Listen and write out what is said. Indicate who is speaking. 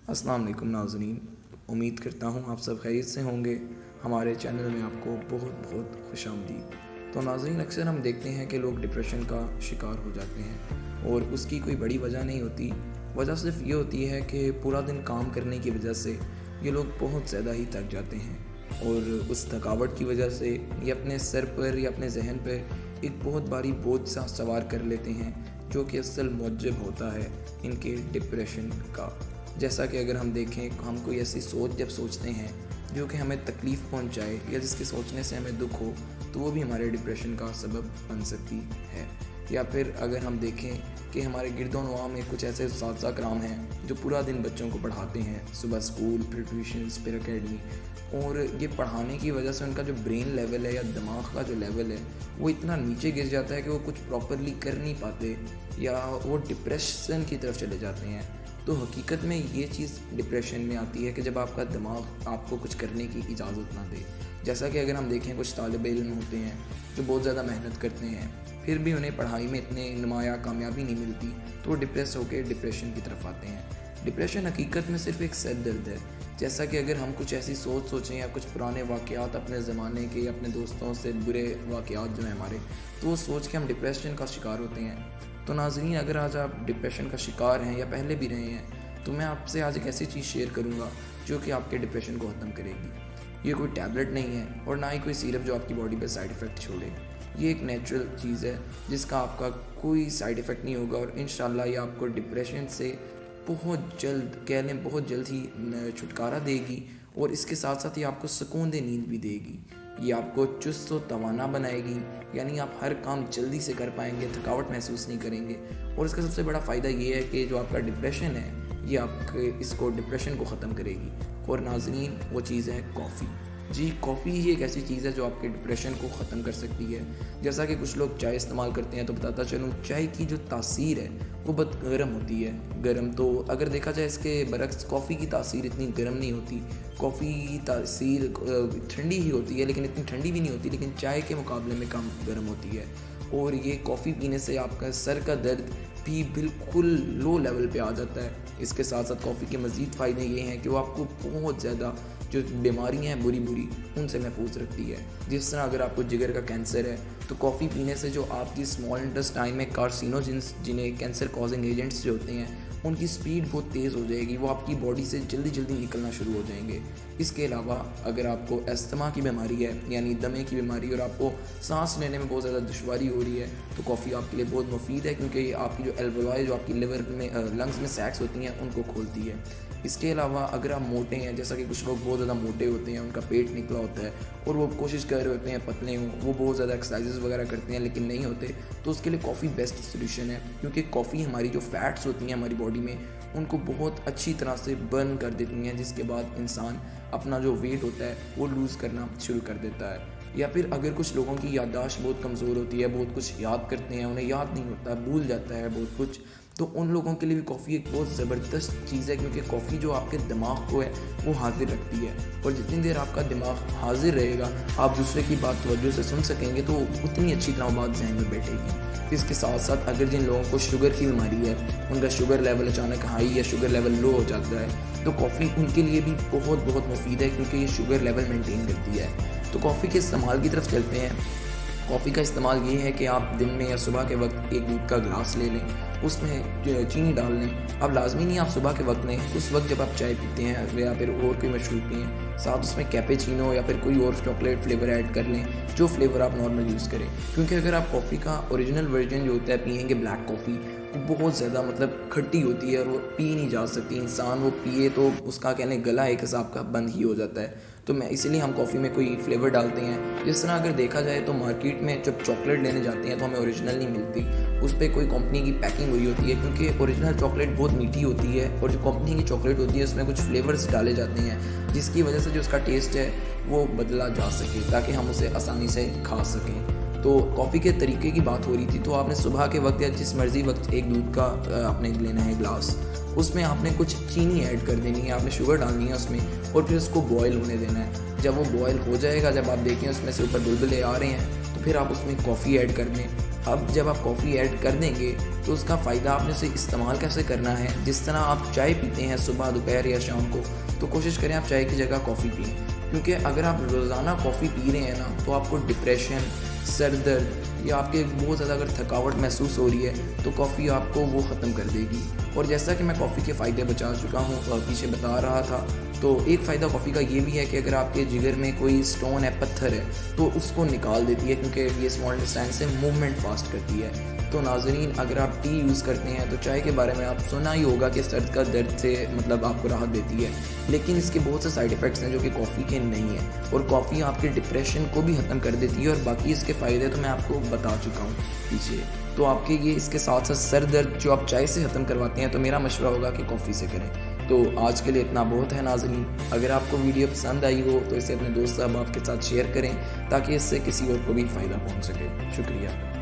Speaker 1: अस्सलाम वालेकुम नाज़रीन, उम्मीद करता हूँ आप सब खैरियत से होंगे। हमारे चैनल में आपको बहुत बहुत खुशामदीद। तो नाज़रीन, अक्सर हम देखते हैं कि लोग डिप्रेशन का शिकार हो जाते हैं और उसकी कोई बड़ी वजह नहीं होती। वजह सिर्फ ये होती है कि पूरा दिन काम करने की वजह से ये लोग बहुत ज़्यादा ही थक जाते हैं और उस थकावट की वजह से ये अपने सर पर या अपने जहन पर एक बहुत भारी बोझ सा सवार कर लेते हैं, जो कि असल मौजब होता है इनके डिप्रेशन का। जैसा कि अगर हम देखें, हम कोई ऐसी सोच जब सोचते हैं जो कि हमें तकलीफ़ पहुंचाए या जिसके सोचने से हमें दुख हो, तो वो भी हमारे डिप्रेशन का सबब बन सकती है। या फिर अगर हम देखें कि हमारे गिरदोनवा में कुछ ऐसे उस्ताद कराम हैं जो पूरा दिन बच्चों को पढ़ाते हैं, सुबह स्कूल, फिर ट्यूशन्स, फिर अकेडमी, और ये पढ़ाने की वजह से उनका जो ब्रेन लेवल है या दिमाग का जो लेवल है वो इतना नीचे गिर जाता है कि वो कुछ प्रॉपरली कर नहीं पाते या वो डिप्रेशन की तरफ चले जाते हैं। तो हकीकत में ये चीज़ डिप्रेशन में आती है कि जब आपका दिमाग आपको कुछ करने की इजाज़त ना दे। जैसा कि अगर हम देखें, कुछ तालिब इल्म होते हैं जो बहुत ज़्यादा मेहनत करते हैं, फिर भी उन्हें पढ़ाई में इतने नुमाया कामयाबी नहीं मिलती, तो वो डिप्रेस होकर डिप्रेशन की तरफ आते हैं। डिप्रेशन हकीकत में सिर्फ एक सर दर्द है। जैसा कि अगर हम कुछ ऐसी सोच सोचें या कुछ पुराने वाक़यात अपने ज़माने के, अपने दोस्तों से बुरे वाक़यात जो हैं हमारे, तो वो सोच के हम डिप्रेशन का शिकार होते हैं। तो नाज़रीन, अगर आज आप डिप्रेशन का शिकार हैं या पहले भी रहे हैं, तो मैं आपसे आज एक ऐसी चीज़ शेयर करूंगा जो कि आपके डिप्रेशन को ख़त्म करेगी। ये कोई टैबलेट नहीं है और ना ही कोई सिरप जो आपकी बॉडी पे साइड इफ़ेक्ट छोड़े। ये एक नेचुरल चीज़ है जिसका आपका कोई साइड इफ़ेक्ट नहीं होगा और इंशाल्लाह ये आपको डिप्रेशन से बहुत जल्द, कह लें बहुत जल्द ही छुटकारा देगी और इसके साथ साथ ये आपको सुकून दे नींद भी देगी। ये आपको चुस्त व तवाना बनाएगी, यानी आप हर काम जल्दी से कर पाएंगे, थकावट महसूस नहीं करेंगे। और इसका सबसे बड़ा फ़ायदा ये है कि जो आपका डिप्रेशन है ये आपके इसको डिप्रेशन को ख़त्म करेगी। और नाज़रीन, वो चीज़ है कॉफ़ी। जी, कॉफ़ी ही एक ऐसी चीज़ है जो आपके डिप्रेशन को ख़त्म कर सकती है। जैसा कि कुछ लोग चाय इस्तेमाल करते हैं, तो बताता चलूँ, चाय की जो तासीर है वो बहुत गर्म होती है। गर्म तो अगर देखा जाए इसके बरक्स कॉफ़ी की तासीर इतनी गर्म नहीं होती। कॉफ़ी की तासीर ठंडी ही होती है, लेकिन इतनी ठंडी भी नहीं होती, लेकिन चाय के मुकाबले में कम गर्म होती है। और ये कॉफ़ी पीने से आपका सर का दर्द भी बिल्कुल लो लेवल पे आ जाता है। इसके साथ साथ कॉफ़ी के मज़ीद फ़ायदे ये हैं कि वो आपको बहुत ज़्यादा जो बीमारियां हैं बुरी बुरी उनसे महफूज रखती है। जिस तरह अगर आपको जिगर का कैंसर है, तो कॉफ़ी पीने से जो आपकी स्मॉल इंटेस्टाइन में कार्सिनोजेंस, जिन्हें कैंसर कॉजिंग एजेंट्स जो होते हैं, उनकी स्पीड बहुत तेज़ हो जाएगी, वो आपकी बॉडी से जल्दी जल्दी निकलना शुरू हो जाएंगे। इसके अलावा अगर आपको अस्थमा की बीमारी है, यानी दमे की बीमारी, और आपको सांस लेने में बहुत ज़्यादा दुश्वारी हो रही है, तो कॉफ़ी आपके लिए बहुत मुफीद है, क्योंकि ये आपकी जो एल्वेओलाई, जो आपकी लिवर में लंग्स में सैक्स होती हैं, उनको खोलती है। इसके अलावा अगर आप मोटे हैं, जैसा कि कुछ लोग बहुत ज़्यादा मोटे होते हैं, उनका पेट निकला होता है और वो कोशिश कर रहे होते हैं पतले हों, वो बहुत ज़्यादा एक्सरसाइजेस वगैरह करते हैं लेकिन नहीं होते, तो उसके लिए कॉफ़ी बेस्ट सोल्यूशन है। क्योंकि कॉफ़ी हमारी जो फैट्स होती हैं हमारी बॉडी में, उनको बहुत अच्छी तरह से बर्न कर देती हैं, जिसके बाद इंसान अपना जो वेट होता है वो लूज़ करना शुरू कर देता है। या फिर अगर कुछ लोगों की याददाश्त बहुत कमज़ोर होती है, बहुत कुछ याद करते हैं, उन्हें याद नहीं होता, भूल जाता है बहुत कुछ, तो उन लोगों के लिए भी कॉफ़ी एक बहुत ज़बरदस्त चीज़ है। क्योंकि कॉफ़ी जो आपके दिमाग को है वो हाजिर रखती है, और जितनी देर आपका दिमाग हाजिर रहेगा, आप दूसरे की बात तवज्जो से सुन सकेंगे, तो उतनी अच्छी तरह बात जहन में बैठेगी। इसके साथ साथ अगर जिन लोगों को शुगर की बीमारी है, उनका शुगर लेवल अचानक हाई या शुगर लेवल लो हो जाता है, तो कॉफ़ी उनके लिए भी बहुत बहुत मुफीद है, क्योंकि ये शुगर लेवल मेंटेन करती है। तो कॉफ़ी के इस्तेमाल की तरफ चलते हैं। कॉफ़ी का इस्तेमाल ये है कि आप दिन में या सुबह के वक्त एक दूध का गिलास ले लें, उसमें चीनी डाल लें। अब लाजमी नहीं आप सुबह के वक्त लें, उस वक्त जब आप चाय पीते हैं या फिर और कोई मशरूब पिएँ, साथ उसमें कैपेचिनो या फिर कोई और चॉकलेट फ्लेवर ऐड कर लें, जो फ्लेवर आप नॉर्मल यूज़ करें। क्योंकि अगर आप कॉफ़ी का ओरिजिनल वर्जन जो होता है पिएंगे, ब्लैक कॉफ़ी, वो बहुत ज़्यादा मतलब खट्टी होती है और वो पी नहीं जा सकती। इंसान वो पिए तो उसका कहने गला एक हिसाब का बंद ही हो जाता है। तो मैं इसीलिए हम कॉफ़ी में कोई फ्लेवर डालते हैं। जिस तरह अगर देखा जाए तो मार्केट में जब चॉकलेट लेने जाते हैं तो हमें ओरिजिनल नहीं मिलती, उस पर कोई कंपनी की पैकिंग हुई होती है, क्योंकि ओरिजिनल चॉकलेट बहुत मीठी होती है और जो कंपनी की चॉकलेट होती है उसमें कुछ फ्लेवर्स डाले जाते हैं, जिसकी वजह से जो उसका टेस्ट है वो बदला जा सके, ताकि हम उसे आसानी से खा सकें। तो कॉफ़ी के तरीके की बात हो रही थी, तो आपने सुबह के वक्त या जिस मर्ज़ी वक्त एक दूध का आपने लेना है गिलास, उसमें आपने कुछ चीनी ऐड कर देनी है, आपने शुगर डालनी है उसमें, और फिर उसको बॉयल होने देना है। जब वो बॉयल हो जाएगा, जब आप देखें उसमें से ऊपर बुलबुले आ रहे हैं, तो फिर आप उसमें कॉफ़ी ऐड कर दें। अब जब आप कॉफ़ी ऐड कर देंगे तो उसका फ़ायदा आपने उसे इस्तेमाल कैसे करना है, जिस तरह आप चाय पीते हैं सुबह, दोपहर या शाम को, तो कोशिश करें आप चाय की जगह कॉफ़ी पिएँ। क्योंकि अगर आप रोज़ाना कॉफ़ी पी रहे हैं ना, तो आपको डिप्रेशन, सर दर्द या आपके बहुत ज़्यादा अगर थकावट महसूस हो रही है तो कॉफ़ी आपको वो ख़त्म कर देगी। और जैसा कि मैं कॉफ़ी के फ़ायदे बता चुका हूँ और पीछे बता रहा था, तो एक फ़ायदा कॉफ़ी का ये भी है कि अगर आपके जिगर में कोई स्टोन है, पत्थर है, तो उसको निकाल देती है, क्योंकि ये स्मॉल इंटेस्टाइन से मूवमेंट फास्ट करती है। तो नाज़रीन, अगर आप टी यूज़ करते हैं तो चाय के बारे में आप सुना ही होगा कि सर का दर्द से मतलब आपको राहत देती है, लेकिन इसके बहुत से साइड इफ़ेक्ट्स हैं जो कि कॉफ़ी के नहीं हैं। और कॉफ़ी आपके डिप्रेशन को भी ख़त्म कर देती है और बाकी इसके फ़ायदे तो मैं आपको बता चुका हूँ पीछे। तो आपके ये इसके साथ साथ सर दर्द जो आप चाय से ख़त्म करवाते हैं, तो मेरा मशवरा होगा कि कॉफ़ी से करें। तो आज के लिए इतना बहुत है नाज़रीन। अगर आपको वीडियो पसंद आई हो तो इसे अपने दोस्त साहब आपके साथ शेयर करें ताकि इससे किसी और को भी फ़ायदा पहुँच सके। शुक्रिया।